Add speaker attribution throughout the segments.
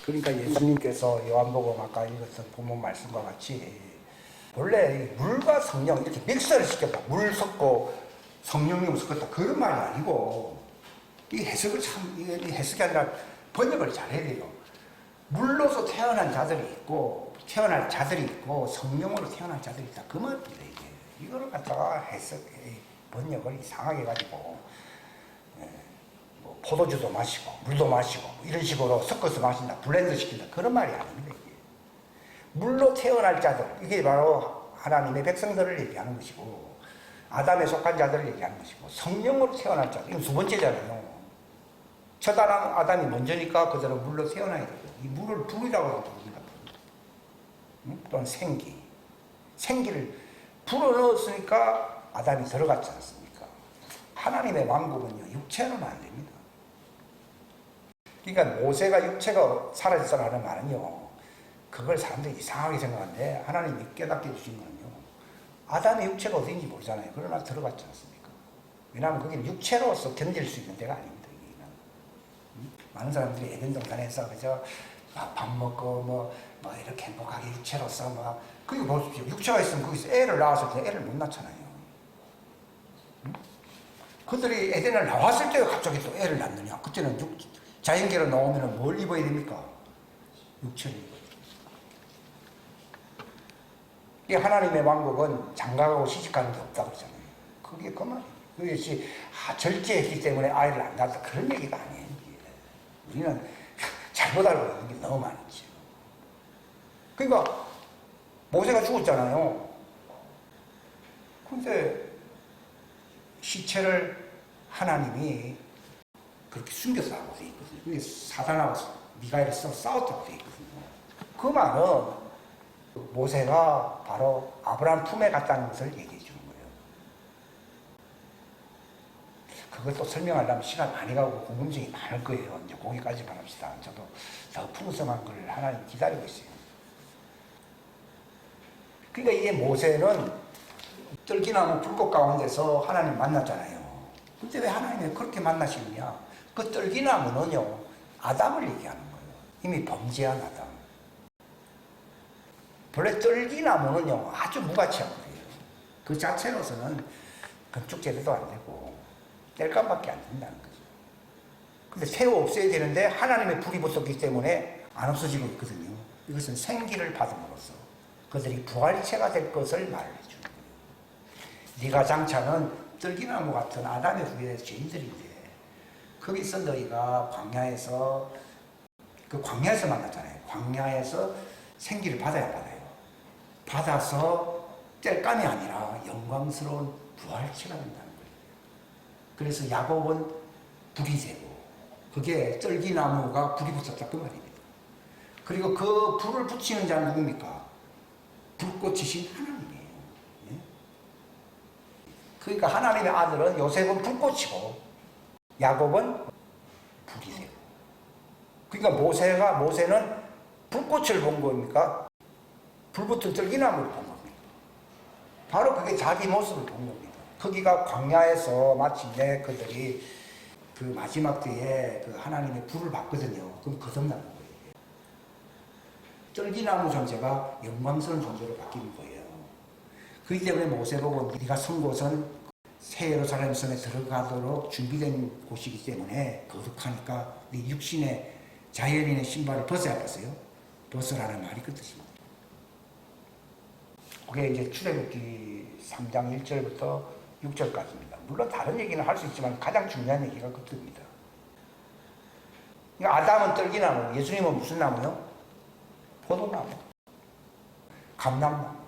Speaker 1: 그러니까 예수님께서 요한복음 아까 읽었던 본문 말씀과 같이 원래 물과 성령 이렇게 믹서를 시켰다. 물 섞고 성령님을 섞었다. 그런 말이 아니고 이 해석을 참 이 해석이 아니라 번역을 잘해야 돼요. 물로서 태어난 자들이 있고 태어날 자들이 있고 성령으로 태어날 자들이 있다. 그 말입니다. 이게 이거를 갖다가 번역을 이상하게 가지고 뭐 포도주도 마시고 물도 마시고 뭐 이런 식으로 섞어서 마신다. 블렌드 시킨다. 그런 말이 아닙니다. 이게. 물로 태어날 자들 이게 바로 하나님의 백성들을 얘기하는 것이고 아담에 속한 자들을 얘기하는 것이고 성령으로 태어날 자들 이건 두 번째잖아요. 첫 아담이 먼저니까 그대로 물로 태어나야 되고 이 물을 불이라고 부릅니다. 또는 생기를 불어넣었으니까 아담이 들어갔지 않습니까? 하나님의 왕국은요 육체로는 안 됩니다. 그러니까 모세가 육체가 사라졌다는 하는 말은요 그걸 사람들이 이상하게 생각하는데 하나님이 깨닫게 해주신 거는요 아담의 육체가 어디인지 모르잖아요. 그러나 들어갔지 않습니까? 왜냐하면 거기는 육체로서 견딜 수 있는 데가 아닙니다. 많은 사람들이 에덴 동산에서 그저 밥 먹고 뭐 이렇게 행복하게 육체로서 그리고 보십시오. 육체가 있으면 거기서 애를 낳아서 그냥 애를 못 낳잖아요. 그들이 에덴을 나왔을 때 갑자기 또 애를 낳느냐? 그때는 자연계로 나오면 뭘 입어야 됩니까? 육체를 입어야 됩니다. 이 하나님의 왕국은 장가가고 시집가는 게 없다고 그러잖아요. 그게 그 말이에요. 그것이 절제했기 때문에 아이를 안 낳았다. 그런 얘기가 아니에요. 우리는 잘못 알고 있는 게 너무 많죠. 그러니까 모세가 죽었잖아요. 근데 시체를 하나님이 그렇게 숨겨서 하고 돼 있거든요. 그게 사단하고 미가엘이 싸웠다고 돼 있거든요. 그 말은 모세가 바로 아브라함 품에 갔다는 것을 얘기해 주는 거예요. 그것도 설명하려면 시간 많이 가고 궁금증이 많을 거예요. 이제 거기까지만 합시다. 저도 더 풍성한 걸 하나님 기다리고 있어요. 그러니까 이게 모세는 떨기나무 불꽃 가운데서 하나님 만났잖아요. 근데 왜 하나님이 그렇게 만나시느냐? 그 떨기나무는요, 아담을 얘기하는 거예요. 이미 범죄한 아담. 원래 떨기나무는요, 아주 무가치한 거예요. 그 자체로서는 건축 재배도 안 되고, 땔감밖에 안 된다는 거죠. 근데 새우 없애야 되는데 하나님의 불이 붙었기 때문에 안 없어지고 있거든요. 이것은 생기를 받음으로써 그들이 부활체가 될 것을 말해 주는 거예요. 네가 장차는 떨기나무 같은 아담의 후예 죄인들인데 거기서 너희가 광야에서 만났잖아요. 광야에서 생기를 받아야 받아요. 받아서 땔감이 아니라 영광스러운 부활체가 된다는 거예요. 그래서 야곱은 불이 되고 그게 떨기나무가 불이 붙었다 그 말입니다. 그리고 그 불을 붙이는 자는 누굽니까? 불꽃이신 하나님이에요. 예? 그러니까 하나님의 아들은 요셉은 불꽃이고 야곱은 불이 되고 그러니까 모세는 불꽃을 본 겁니까? 불붙은 떨기나무를 본 겁니다. 바로 그게 자기 모습을 본 겁니다. 거기가 광야에서 마침내 그들이 그 마지막 때에 그 하나님의 불을 받거든요. 그럼 거듭나는 거예요. 떨기나무 존재가 영광스러운 존재로 바뀌는 거예요. 그렇기 때문에 모세 보고 네가 선 곳은 새 예루살렘 성에 들어가도록 준비된 곳이기 때문에 거룩하니까 네 육신의 자연인의 신발을 벗어야겠어요. 벗으라는 말이 그 뜻입니다. 그게 이제 출애굽기 3장 1절부터 6절까지입니다. 물론 다른 얘기는 할 수 있지만 가장 중요한 얘기가 그겁니다. 그러니까 아담은 떨기나무, 예수님은 무슨 나무요? 포도나무, 감람나무.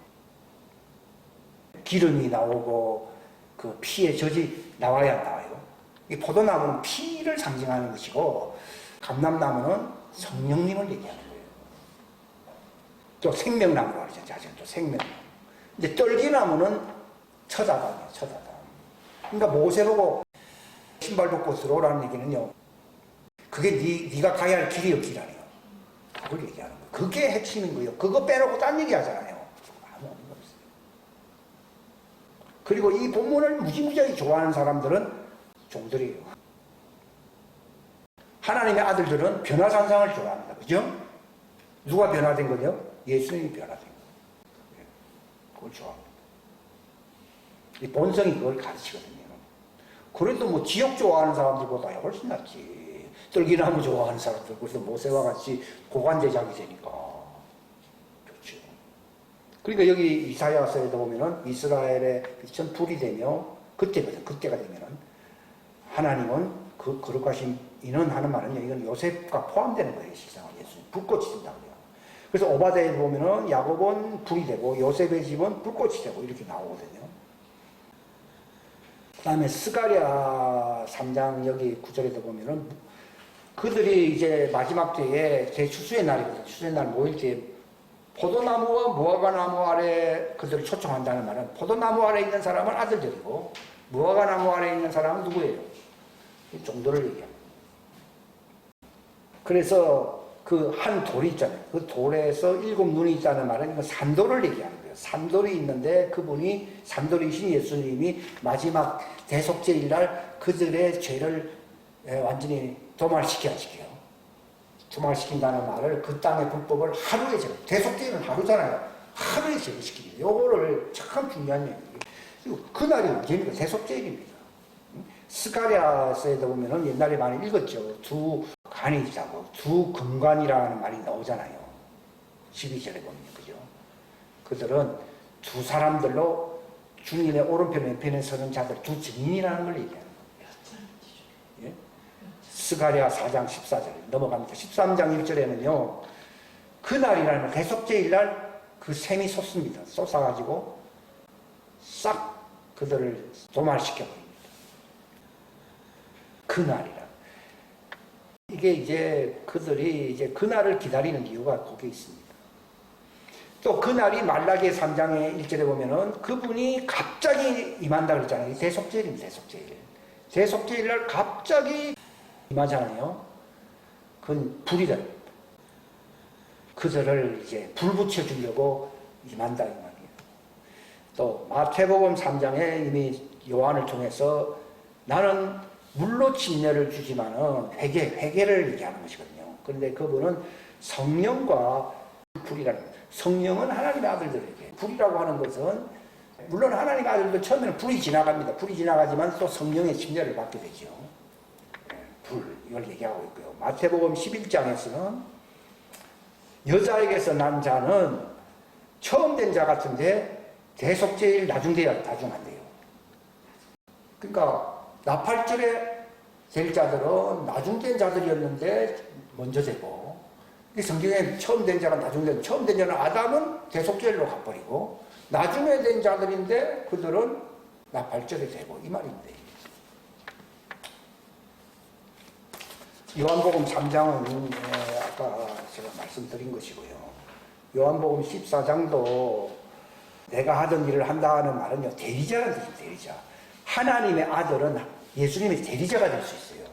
Speaker 1: 기름이 나오고 그 피의 젖이 나와야 안 나와요. 이 포도나무는 피를 상징하는 것이고 감람나무는 성령님을 얘기하는 거예요. 또 생명나무라고 하죠. 자세히 또 생명나무. 근데 떨기나무는 처자담이에요. 처자담. 그러니까 모세 보고 신발 벗고 들어오라는 얘기는요. 그게 네가 가야 할 길이요, 길아니요. 그걸 얘기하는 거예요. 그게 핵심인 거예요. 그거 빼놓고 딴 얘기 하잖아요. 아무 의미가 없어요. 그리고 이 본문을 무지무지하게 좋아하는 사람들은 종들이에요. 하나님의 아들들은 변화산상을 좋아합니다. 그죠? 누가 변화된 거죠? 예수님이 변화된 거예요. 그걸 좋아합니다. 이 본성이 그걸 가르치거든요. 그래도 뭐 지역 좋아하는 사람들보다 훨씬 낫지. 떨기나무 좋아하는 사람들, 그래서 모세와 같이 고관제작이 되니까. 좋죠. 그러니까 여기 이사야서에도 보면은 이스라엘의 빛은 불이 되며, 그때가 되면은 하나님은 그 거룩하신 이는 하는 말은 이건 요셉과 포함되는 거예요. 실상은 예수님. 불꽃이 된다고요. 그래서 오바댜에 보면은 야곱은 불이 되고 요셉의 집은 불꽃이 되고 이렇게 나오거든요. 그 다음에 스가랴 3장 여기 9절에도 보면은 그들이 이제 마지막 때에 대추수의 날이거든요. 추수의 날 모일 때 포도나무와 무화과나무 아래 그들을 초청한다는 말은 포도나무 아래 있는 사람은 아들들이고 무화과나무 아래 있는 사람은 누구예요? 이 정도를 얘기합니다. 그래서 그 한 돌이 있잖아요. 그 돌에서 7눈이 있다는 말은 이건 산돌을 얘기하는 거예요. 산돌이 있는데 그분이 산돌이신 예수님이 마지막 대속죄일 날 그들의 죄를 완전히 도말시켜요. 도말시킨다는 말을 그 땅의 불법을 하루에 제거. 대속죄일은 하루잖아요. 하루에 제거시키는 요거를 참 중요한 얘기예요. 그날이 언제입니까? 대속죄일입니다. 스가랴서에도 보면은 옛날에 많이 읽었죠. 두 간이 있다고 두 금관이라는 말이 나오잖아요. 12절에 보면 그죠. 그들은 두 사람들로 주님의 오른편 왼편에 서는 자들 두 증인이라는 걸 얘기하는 겁니다. 예? 스가랴 4장 14절 넘어갑니다. 13장 1절에는요. 그날이라는 대속죄일 날 그 샘이 솟습니다. 솟아가지고 싹 그들을 도말시켜버립니다. 그날이라. 이게 이제 그들이 이제 그날을 기다리는 이유가 거기에 있습니다. 또 그날이 말라기 3장의 1절에 보면은 그분이 갑자기 임한다 그랬잖아요. 대속죄일입니다. 대속죄일. 대속죄일 날 갑자기 임하잖아요. 그건 불이다. 그들을 이제 불 붙여주려고 임한다 이 말이에요. 또 마태복음 3장에 이미 요한을 통해서 나는 물로 침례를 주지만은 회개를 얘기하는 것이거든요. 그런데 그분은 성령과 불이라는 거예요. 성령은 하나님의 아들들에게 불이라고 하는 것은 물론 하나님의 아들들 처음에는 불이 지나갑니다. 불이 지나가지만 또 성령의 침례를 받게 되죠. 불 이걸 얘기하고 있고요. 마태복음 11장에서는 여자에게서 난 자는 처음 된 자 같은데 대속죄일 나중한대요. 그러니까 나팔절에 될 자들은 나중된 자들이었는데 먼저 되고 성경에 처음 된 자가 처음 된 자는 아담은 대속죄일로 가버리고 나중에 된 자들인데 그들은 나팔절에 되고 이 말인데 요한복음 3장은 아까 제가 말씀드린 것이고요. 요한복음 14장도 내가 하던 일을 한다는 말은요. 대리자라는 뜻입니다. 대리자. 하나님의 아들은 예수님의 대리자가 될 수 있어요.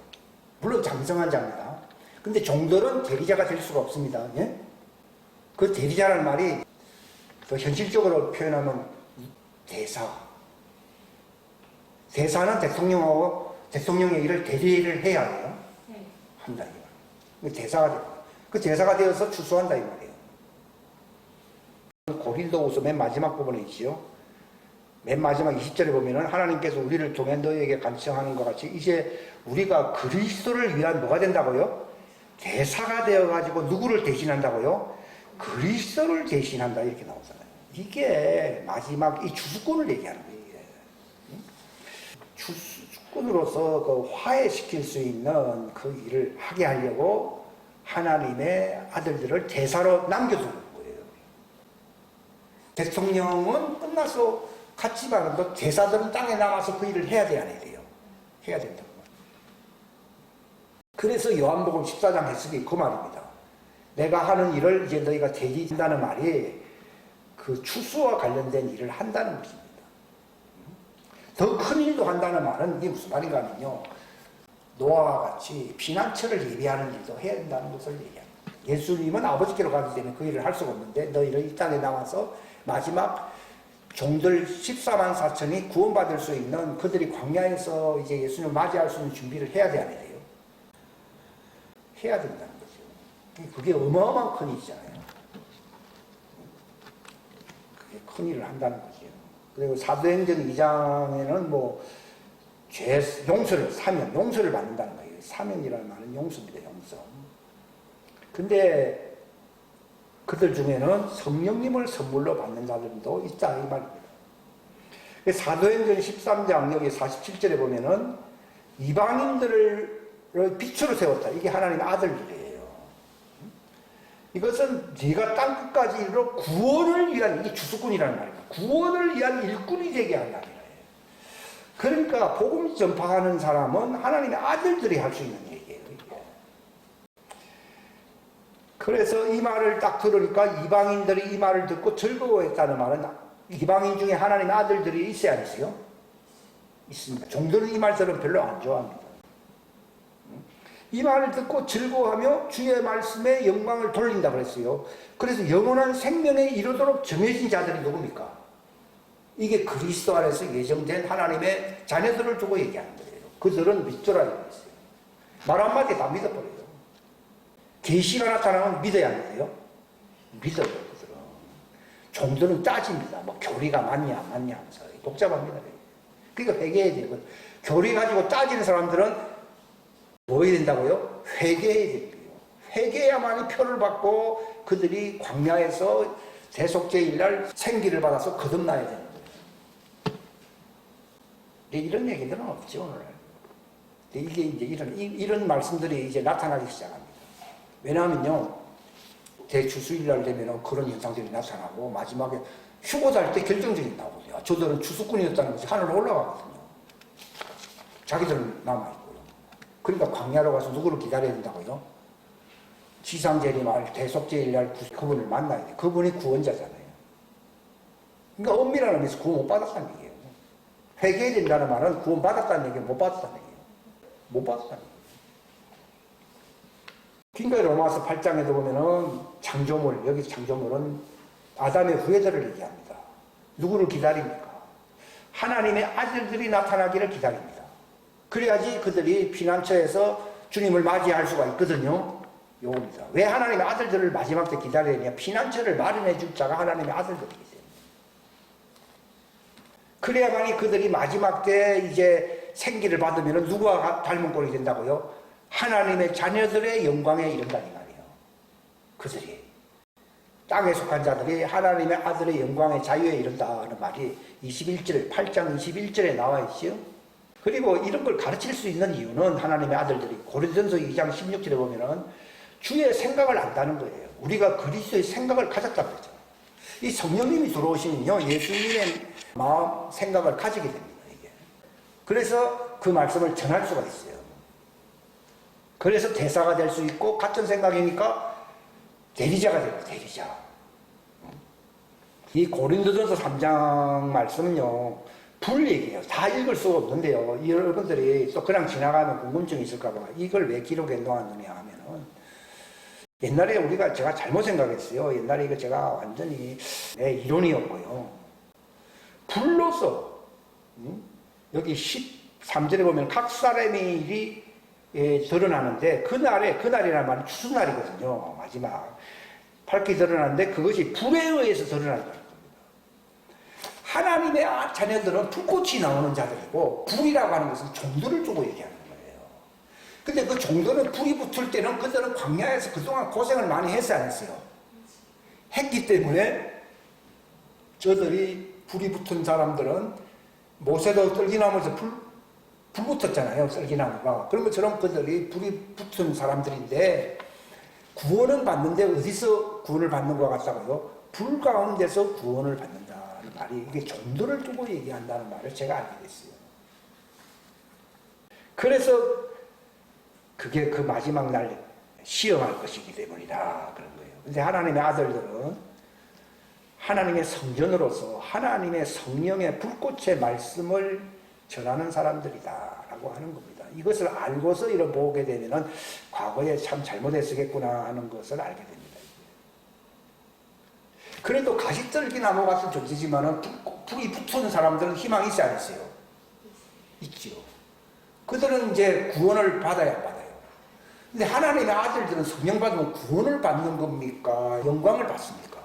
Speaker 1: 물론 장성한 자입니다. 근데 종들은 대리자가 될 수가 없습니다. 예? 그 대리자라는 말이 더 현실적으로 표현하면 대사는 대통령의 일을 대리를 해야 해요. 한다 이 말. 대사가 돼요. 그 대사가 되어서 추수한다 이 말이에요. 고린도후서 맨 마지막 부분에 있지요. 맨 마지막 20절에 보면은 하나님께서 우리를 통해 너희에게 간청하는 것 같이 이제 우리가 그리스도를 위한 뭐가 된다고요? 대사가 되어가지고 누구를 대신한다고요? 그리스도를 대신한다 이렇게 나오잖아요. 이게 마지막 이 주수꾼을 얘기하는 거예요. 주수꾼으로서 그 화해시킬 수 있는 그 일을 하게 하려고 하나님의 아들들을 대사로 남겨두는 거예요. 대통령은 끝나서 갔지만 또 대사들은 땅에 남아서 그 일을 해야 돼야 돼요. 해야 된다고. 그래서 요한복음 14장 해석이 그 말입니다. 내가 하는 일을 이제 너희가 대리한다는 말이 그 추수와 관련된 일을 한다는 것입니다. 더 큰 일도 한다는 말은 이게 무슨 말인가 하면요. 노아와 같이 피난처를 예비하는 일도 해야 된다는 것을 얘기합니다. 예수님은 아버지께로 가기 때문에 그 일을 할 수가 없는데 너희를 이 땅에 나와서 마지막 종들 14만 4천이 구원받을 수 있는 그들이 광야에서 이제 예수님을 맞이할 수 있는 준비를 해야 돼야 돼요. 해야 된다는 거죠. 그게 어마어마한 큰 일이잖아요. 그게 큰 일을 한다는 거죠. 그리고 사도행전 2장에는 뭐 죄 용서를 사면 용서를 받는다는 거예요. 사면이라는 말은 용서입니다. 용서. 근데 그들 중에는 성령님을 선물로 받는 자들도 있다 이 말입니다. 사도행전 13장 여기 47절에 보면은 이방인들을 빛으로 세웠다. 이게 하나님의 아들들이에요. 이것은 네가 땅끝까지 이르러 구원을 위한, 이게 주수꾼이라는 말입니다. 구원을 위한 일꾼이 되게 한다. 그러니까 복음 전파하는 사람은 하나님의 아들들이 할 수 있는 얘기예요. 이게. 그래서 이 말을 딱 들으니까 이방인들이 이 말을 듣고 즐거워했다는 말은 이방인 중에 하나님의 아들들이 있어야 안 있어요? 있습니다. 종들은 이 말들은 별로 안 좋아합니다. 이 말을 듣고 즐거워하며 주의 말씀에 영광을 돌린다 그랬어요. 그래서 영원한 생명에 이르도록 정해진 자들이 누굽니까? 이게 그리스도 안에서 예정된 하나님의 자녀들을 두고 얘기하는 거예요. 그들은 믿더라 이랬어요. 말 한마디에 다 믿어버려요. 계시가 나타나면 믿어야 안 믿어요? 믿어요. 그들은. 종들은 따집니다. 뭐 교리가 맞냐 안 맞냐 하면서 복잡합니다. 그러니까 회개해야 돼요. 교리 가지고 따지는 사람들은 뭐 해야 된다고요? 회개해야 돼요. 회개해야만이 표를 받고 그들이 광야에서 대속죄일날 생기를 받아서 거듭나야 되는 거예요. 이런 얘기들은 없죠, 오늘. 이게 이제 이런 말씀들이 이제 나타나기 시작합니다. 왜냐하면요, 대추수일날 되면 그런 현상들이 나타나고, 마지막에 휴고할 때 결정적인 나오거든요. 저들은 추수꾼이었다는 것이 하늘로 올라가거든요. 자기들은 남아있고요. 그러니까 광야로 가서 누구를 기다려야 된다고요? 지상제리말 대속제일날 그분을 만나야 돼. 그분이 구원자잖아요. 그러니까 엄밀한 의미에서 구원 못 받았다는 얘기예요. 회개해야 된다는 말은 구원 받았다는 얘기예요. 못 받았다는 얘기예요. 못 받았다는 얘기예요. 그러니까 로마서 8장에도 보면은 창조물, 여기 창조물은 아담의 후예들을 얘기합니다. 누구를 기다립니까? 하나님의 아들들이 나타나기를 기다립니다. 그래야지 그들이 피난처에서 주님을 맞이할 수가 있거든요. 요겁니다. 왜 하나님의 아들들을 마지막 때 기다려야 되냐? 피난처를 마련해 줄 자가 하나님의 아들들이기 때문에. 그래야만이 그들이 마지막 때 이제 생기를 받으면 누구와 닮은 꼴이 된다고요? 하나님의 자녀들의 영광에 이른다 이 말이에요. 그들이 땅에 속한 자들이 하나님의 아들의 영광의 자유에 이른다는 말이 8장 21절에 나와 있죠. 그리고 이런 걸 가르칠 수 있는 이유는 하나님의 아들들이 고린도전서 2장 16절에 보면은 주의 생각을 안다는 거예요. 우리가 그리스도의 생각을 가졌다고 그랬죠. 이 성령님이 들어오시면요, 예수님의 마음, 생각을 가지게 됩니다. 이게. 그래서 그 말씀을 전할 수가 있어요. 그래서 대사가 될 수 있고, 같은 생각이니까 대리자가 됩니다. 대리자. 이 고린도전서 3장 말씀은요, 불 얘기예요. 다 읽을 수가 없는데요. 여러분들이 또 그냥 지나가면 궁금증이 있을까봐 이걸 왜 기록해 놓았느냐 하면은, 옛날에 제가 잘못 생각했어요. 옛날에 이거 제가 완전히 내 이론이었고요. 불로서, 여기 13절에 보면 각 사람의 일이 드러나는데, 그날이라는 말은 추수날이거든요. 마지막. 밝게 드러나는데 그것이 불에 의해서 드러나는 겁니다. 하나님의 자녀들은 불꽃이 나오는 자들이고, 불이라고 하는 것은 종들을 두고 얘기하는 거예요. 근데 그 종들은 불이 붙을 때는 그들은 광야에서 그동안 고생을 많이 했어요, 안 했어요? 했기 때문에 저들이 불이 붙은 사람들은 모세도 떨기나무에서 불 붙었잖아요, 떨기나무가. 그런 것처럼 그들이 불이 붙은 사람들인데, 구원은 받는데 어디서 구원을 받는 것 같다고요? 불 가운데서 구원을 받는다는 말이, 이게 종들을 두고 얘기한다는 말을 제가 알게 됐어요. 그래서 그게 그 마지막 날 시험할 것이기 때문이다 그런 거예요. 근데 하나님의 아들들은 하나님의 성전으로서 하나님의 성령의 불꽃의 말씀을 전하는 사람들이다라고 하는 겁니다. 이것을 알고서 이런 보게 되면은 과거에 참 잘못했었겠구나 하는 것을 알게 됩니다. 그래도 가시떨기나무 같은 존재지만은 불이 붙은 사람들은 희망이 있지 않으세요? 있죠. 그들은 이제 구원을 받아야 받아요. 근데 하나님의 아들들은 성령 받으면 구원을 받는 겁니까? 영광을 받습니까?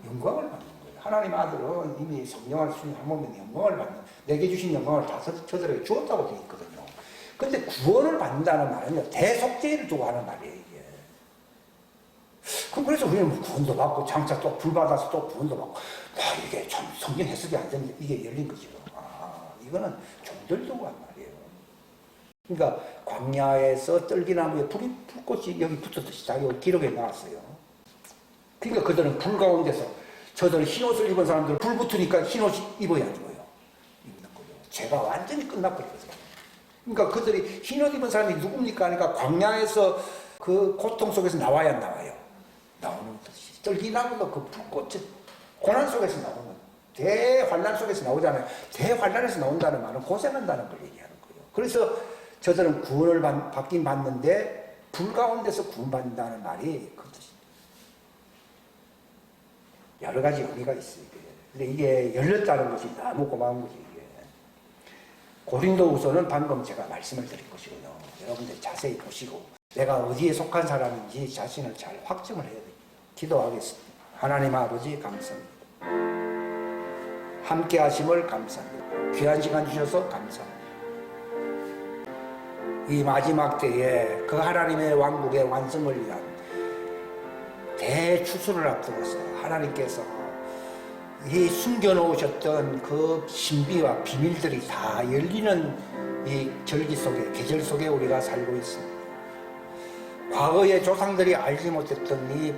Speaker 1: 영광을 받는 거예요. 하나님의 아들은 이미 성령을 수행하면 영광을 받는, 내게 주신 영광을 다 저들에게 주었다고 되어 있거든요. 근데 구원을 받는다는 말은요, 대속죄를 두고 하는 말이에요, 이게. 그럼 그래서 우리는 구원도 받고, 장차 또 불받아서 또 구원도 받고, 이게 참 성경 해석이 안 되는데 이게 열린 거죠. 이거는 종들 두고 한 말이에요. 그러니까 광야에서 떨기나무에 불꽃이 여기 붙었듯이 자기 기록에 나왔어요. 그러니까 그들은 불 가운데서, 저들은 흰옷을 입은 사람들은 불 붙으니까 흰옷 입어야죠. 입는 거죠. 죄가 완전히 끝나버리거든요. 그러니까 그들이 흰옷 입은 사람이 누굽니까? 그러니까 광야에서 그 고통 속에서 나와야 나와요. 나오는 뜻이. 떨기나무도 그 불꽃이 고난 속에서 나오는, 대환란 속에서 나오잖아요. 대환란에서 나온다는 말은 고생한다는 걸 얘기하는 거예요. 그래서 저들은 구원을 받긴 받는데 불 가운데서 구원받는다는 말이 그 뜻입니다. 여러 가지 의미가 있어요. 근데 이게 열렸다는 것이 너무 고마운 거죠. 이게. 고린도후서는 방금 제가 말씀을 드린 것이고요. 여러분들 자세히 보시고 내가 어디에 속한 사람인지 자신을 잘 확정을 해야 됩니다. 기도하겠습니다. 하나님 아버지 감사합니다. 함께 하심을 감사합니다. 귀한 시간 주셔서 감사합니다. 이 마지막 때에 그 하나님의 왕국의 완성을 위한 대추수를 앞두고서 하나님께서 이 숨겨놓으셨던 그 신비와 비밀들이 다 열리는 이 절기 속에, 계절 속에 우리가 살고 있습니다. 과거의 조상들이 알지 못했던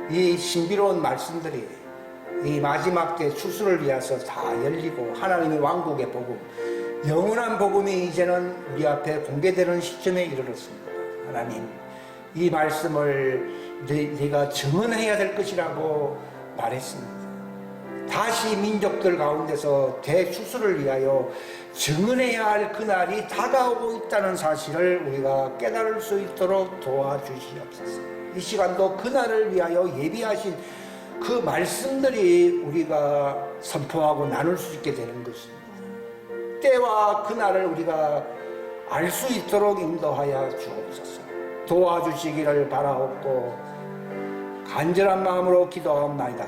Speaker 1: 이 신비로운 말씀들이 이 마지막 때 추수를 위해서 다 열리고 하나님의 왕국의 복음, 영원한 복음이 이제는 우리 앞에 공개되는 시점에 이르렀습니다. 하나님, 이 말씀을 네가 증언해야 될 것이라고 말했습니다. 다시 민족들 가운데서 대추수를 위하여 증언해야 할 그날이 다가오고 있다는 사실을 우리가 깨달을 수 있도록 도와주시옵소서. 이 시간도 그날을 위하여 예비하신 그 말씀들이 우리가 선포하고 나눌 수 있게 되는 것입니다. 때와 그날을 우리가 알 수 있도록 인도하여 주옵소서. 도와주시기를 바라옵고 간절한 마음으로 기도하옵나이다.